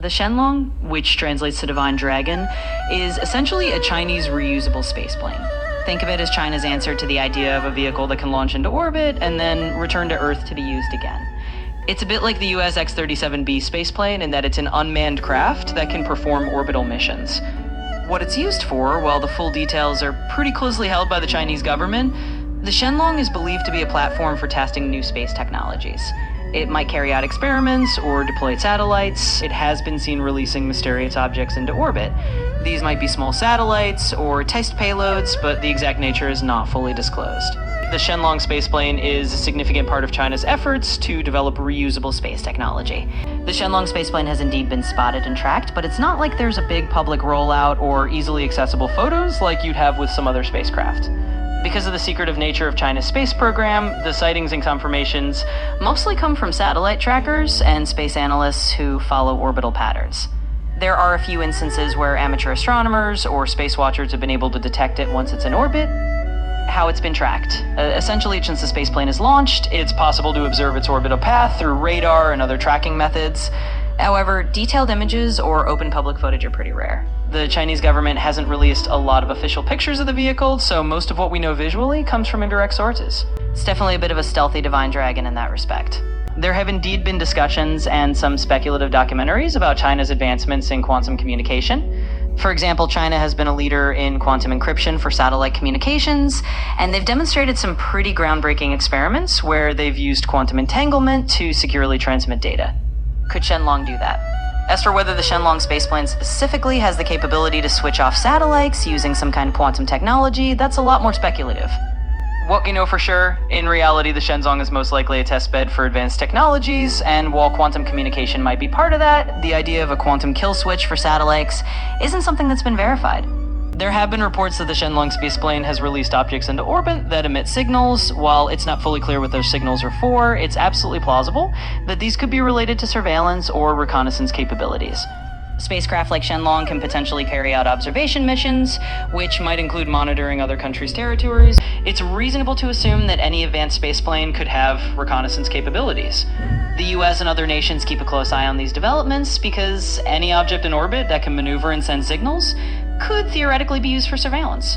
The Shenlong, which translates to Divine Dragon, is essentially a Chinese reusable spaceplane. Think of it as China's answer to the idea of a vehicle that can launch into orbit and then return to Earth to be used again. It's a bit like the US X-37B spaceplane in that it's an unmanned craft that can perform orbital missions. What it's used for, while the full details are pretty closely held by the Chinese government, the Shenlong is believed to be a platform for testing new space technologies. It might carry out experiments or deploy satellites. It has been seen releasing mysterious objects into orbit. These might be small satellites or test payloads, but the exact nature is not fully disclosed. The Shenlong spaceplane is a significant part of China's efforts to develop reusable space technology. The Shenlong spaceplane has indeed been spotted and tracked, but it's not like there's a big public rollout or easily accessible photos like you'd have with some other spacecraft. Because of the secretive nature of China's space program, the sightings and confirmations mostly come from satellite trackers and space analysts who follow orbital patterns. There are a few instances where amateur astronomers or space watchers have been able to detect it once it's in orbit. How it's been tracked. Essentially, since the spaceplane is launched, it's possible to observe its orbital path through radar and other tracking methods. However, detailed images or open public footage are pretty rare. The Chinese government hasn't released a lot of official pictures of the vehicle, so most of what we know visually comes from indirect sources. It's definitely a bit of a stealthy Divine Dragon in that respect. There have indeed been discussions and some speculative documentaries about China's advancements in quantum communication. For example, China has been a leader in quantum encryption for satellite communications, and they've demonstrated some pretty groundbreaking experiments where they've used quantum entanglement to securely transmit data. Could Shenlong do that? As for whether the Shenlong spaceplane specifically has the capability to switch off satellites using some kind of quantum technology, that's a lot more speculative. What we know for sure, in reality, the Shenlong is most likely a testbed for advanced technologies, and while quantum communication might be part of that, the idea of a quantum kill switch for satellites isn't something that's been verified. There have been reports that the Shenlong spaceplane has released objects into orbit that emit signals. While it's not fully clear what those signals are for, it's absolutely plausible that these could be related to surveillance or reconnaissance capabilities. Spacecraft like Shenlong can potentially carry out observation missions, which might include monitoring other countries' territories. It's reasonable to assume that any advanced spaceplane could have reconnaissance capabilities. The US and other nations keep a close eye on these developments because any object in orbit that can maneuver and send signals could theoretically be used for surveillance.